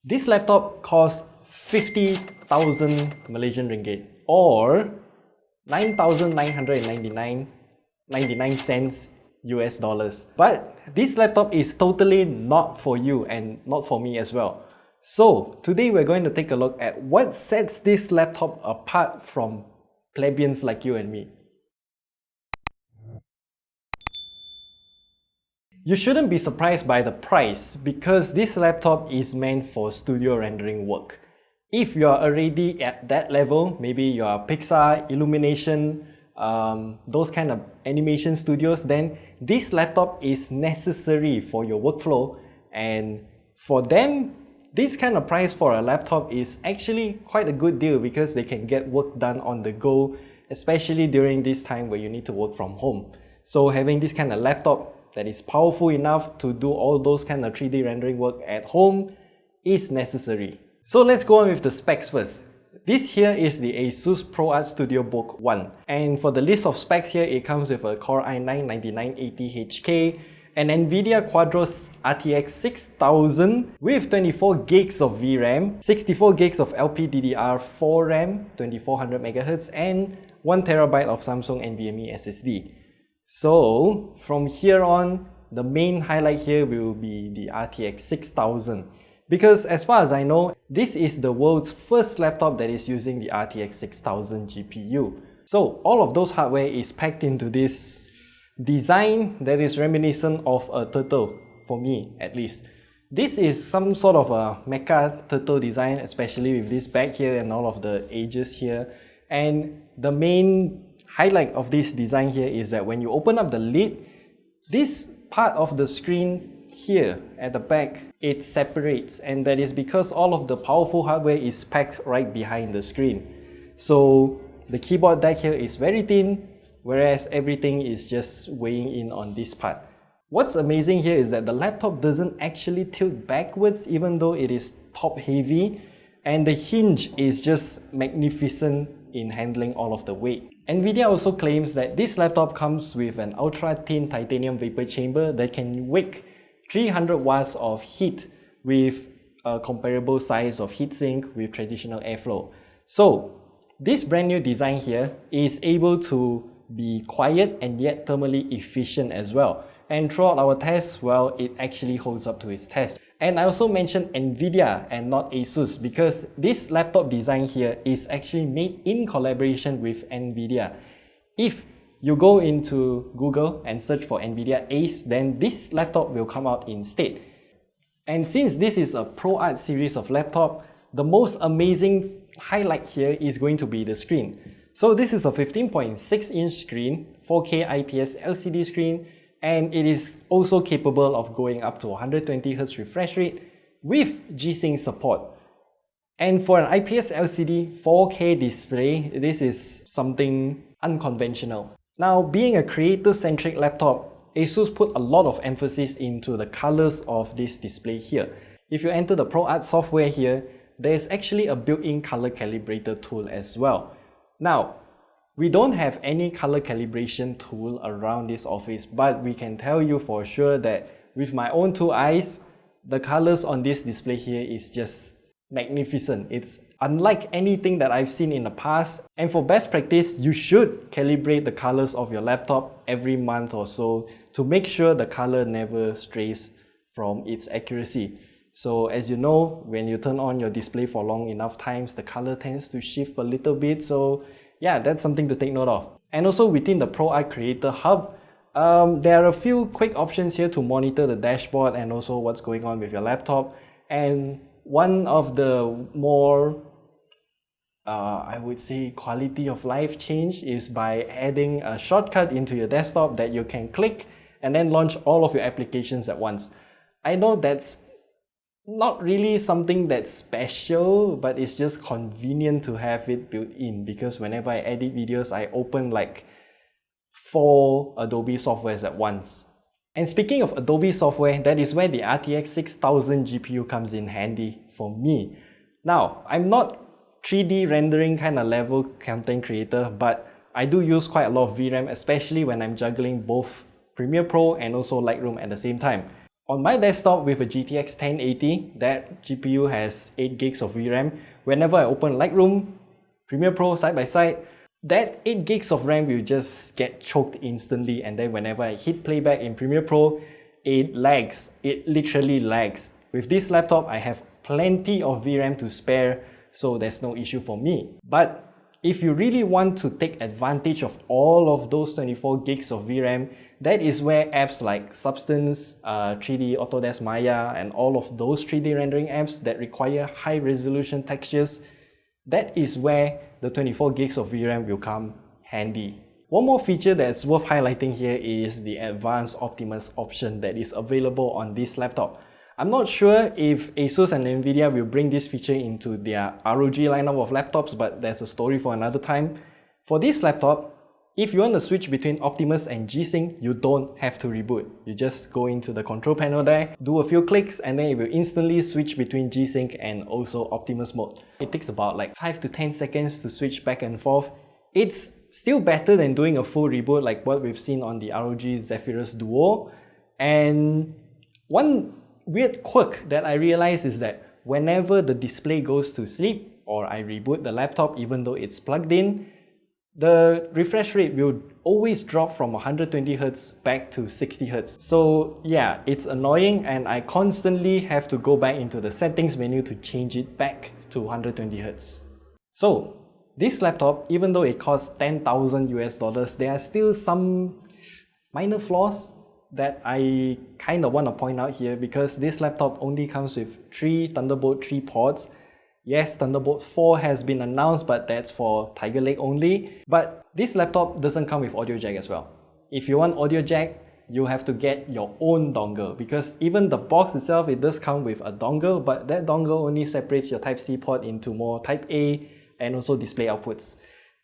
This laptop costs 50,000 Malaysian ringgit or 9,999 cents US dollars. But this laptop is totally not for you and not for me as well. So today we're going to take a look at what sets this laptop apart from plebeians like you and me. You shouldn't be surprised by the price because this laptop is meant for studio rendering work. If you are already at that level, maybe you are Pixar, Illumination, those kind of animation studios, then this laptop is necessary for your workflow, and for them, this kind of price for a laptop is actually quite a good deal because they can get work done on the go, especially during this time where you need to work from home. So having this kind of laptop that is powerful enough to do all those kind of 3D rendering work at home is necessary. So let's go on with the specs first. This here is the ASUS ProArt StudioBook One, and for the list of specs here, it comes with a Core i9-9980HK, an NVIDIA Quadro RTX 6000 with 24 gigs of VRAM, 64 gigs of LPDDR4 RAM, 2400 MHz, and 1 TB of Samsung NVMe SSD. So from here on, the main highlight here will be the RTX 6000. Because as far as I know, this is the world's first laptop that is using the RTX 6000 GPU. So all of those hardware is packed into this design that is reminiscent of a turtle, for me at least. This is some sort of a mecha turtle design, especially with this back here and all of the edges here. And the main highlight of this design here is that when you open up the lid, this part of the screen here at the back, it separates, and that is because all of the powerful hardware is packed right behind the screen. So the keyboard deck here is very thin, whereas everything is just weighing in on this part. What's amazing here is that the laptop doesn't actually tilt backwards even though it is top heavy, and the hinge is just magnificent in handling all of the weight. NVIDIA also claims that this laptop comes with an ultra-thin titanium vapor chamber that can wick 300 watts of heat with a comparable size of heatsink with traditional airflow. So this brand new design here is able to be quiet and yet thermally efficient as well. And throughout our tests, well, it actually holds up to its test. And I also mentioned NVIDIA and not ASUS because this laptop design here is actually made in collaboration with NVIDIA. If you go into Google and search for NVIDIA ACE, then this laptop will come out instead. And since this is a ProArt series of laptop, the most amazing highlight here is going to be the screen. So this is a 15.6-inch screen, 4K IPS LCD screen, and it is also capable of going up to 120Hz refresh rate with G-Sync support. And for an IPS LCD 4K display, this is something unconventional. Now, being a creator-centric laptop, ASUS put a lot of emphasis into the colors of this display here. If you enter the ProArt software here, there's actually a built-in color calibrator tool as well. Now, we don't have any color calibration tool around this office, but we can tell you for sure that with my own two eyes, the colors on this display here is just magnificent. It's unlike anything that I've seen in the past. And for best practice, you should calibrate the colors of your laptop every month or so to make sure the color never strays from its accuracy. So as you know, when you turn on your display for long enough times, the color tends to shift a little bit. So yeah, that's something to take note of. And also within the ProArt Creator Hub, there are a few quick options here to monitor the dashboard and also what's going on with your laptop. And one of the more, I would say, quality of life change is by adding a shortcut into your desktop that you can click and then launch all of your applications at once. I know that's not really something that's special, but it's just convenient to have it built in because whenever I edit videos, I open like 4 Adobe softwares at once. And speaking of Adobe software, that is where the RTX 6000 GPU comes in handy for me. Now, I'm not 3D rendering kind of level content creator, but I do use quite a lot of VRAM, especially when I'm juggling both Premiere Pro and also Lightroom at the same time. On my desktop with a GTX 1080, that GPU has 8 gigs of VRAM. Whenever I open Lightroom, Premiere Pro side by side, that 8 gigs of RAM will just get choked instantly, and then whenever I hit playback in Premiere Pro, it lags. It literally lags. With this laptop, I have plenty of VRAM to spare, so there's no issue for me. But if you really want to take advantage of all of those 24 gigs of VRAM, that is where apps like Substance, 3D Autodesk Maya, and all of those 3D rendering apps that require high resolution textures, that is where the 24 gigs of VRAM will come handy. One more feature that's worth highlighting here is the Advanced Optimus option that is available on this laptop. I'm not sure if ASUS and NVIDIA will bring this feature into their ROG lineup of laptops, but that's a story for another time. For this laptop, if you want to switch between Optimus and G-Sync, you don't have to reboot. You just go into the control panel there, do a few clicks, and then it will instantly switch between G-Sync and also Optimus mode. It takes about like 5 to 10 seconds to switch back and forth. It's still better than doing a full reboot like what we've seen on the ROG Zephyrus Duo. And one weird quirk that I realized is that whenever the display goes to sleep or I reboot the laptop even though it's plugged in, the refresh rate will always drop from 120Hz back to 60Hz. So yeah, it's annoying, and I constantly have to go back into the settings menu to change it back to 120Hz. So this laptop, even though it costs $10,000 US, there are still some minor flaws that I kind of want to point out here, because this laptop only comes with 3 Thunderbolt 3 ports. Yes, Thunderbolt 4 has been announced, but that's for Tiger Lake only. But this laptop doesn't come with audio jack as well. If you want audio jack, you have to get your own dongle, because even the box itself, it does come with a dongle, but that dongle only separates your Type-C port into more Type A and also display outputs.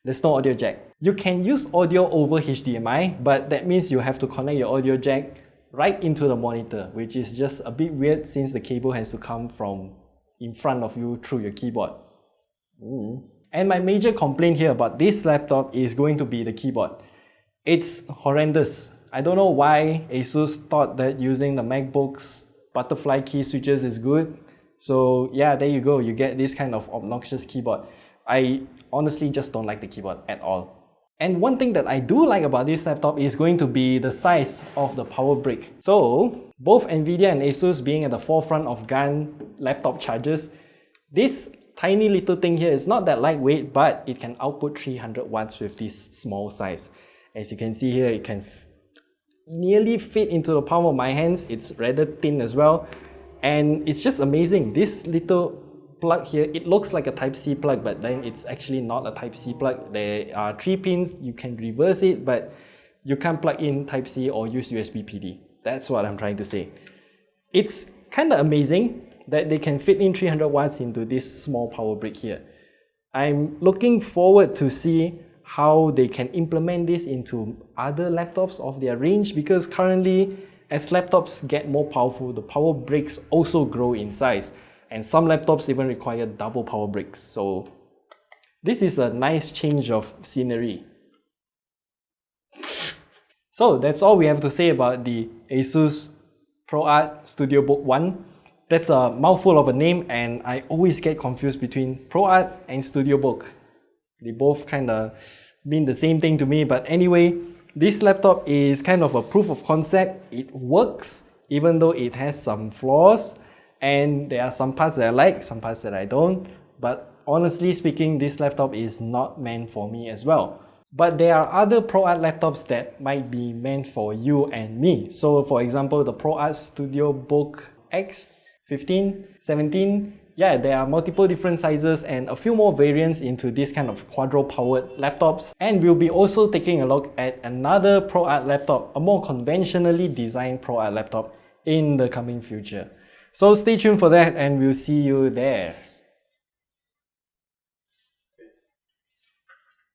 There's no audio jack. You can use audio over HDMI, but that means you have to connect your audio jack right into the monitor, which is just a bit weird since the cable has to come from in front of you through your keyboard. And my major complaint here about this laptop is going to be the keyboard. It's horrendous. I don't know why ASUS thought that using the MacBook's butterfly key switches is good. So yeah, there you go. You get this kind of obnoxious keyboard. I honestly just don't like the keyboard at all. And one thing that I do like about this laptop is going to be the size of the power brick. So both NVIDIA and ASUS being at the forefront of GAN laptop chargers, this tiny little thing here is not that lightweight, but it can output 300 watts with this small size. As you can see here, it can nearly fit into the palm of my hands. It's rather thin as well, and it's just amazing. This little plug here, it looks like a Type-C plug, but then it's actually not a Type-C plug. There are 3 pins, you can reverse it, but you can't plug in Type-C or use USB PD. That's what I'm trying to say. It's kind of amazing that they can fit in 300 watts into this small power brick here. I'm looking forward to see how they can implement this into other laptops of their range, because currently, as laptops get more powerful, the power bricks also grow in size. And some laptops even require double power bricks. So this is a nice change of scenery. So that's all we have to say about the ASUS ProArt StudioBook One. That's a mouthful of a name, and I always get confused between ProArt and StudioBook. They both kind of mean the same thing to me, but anyway, this laptop is kind of a proof of concept. It works, even though it has some flaws. And there are some parts that I like, some parts that I don't. But honestly speaking, this laptop is not meant for me as well. But there are other ProArt laptops that might be meant for you and me. So for example, the ProArt StudioBook X, 15, 17. Yeah, there are multiple different sizes and a few more variants into this kind of quadro-powered laptops. And we'll be also taking a look at another ProArt laptop, a more conventionally designed ProArt laptop in the coming future. So stay tuned for that, and we'll see you there.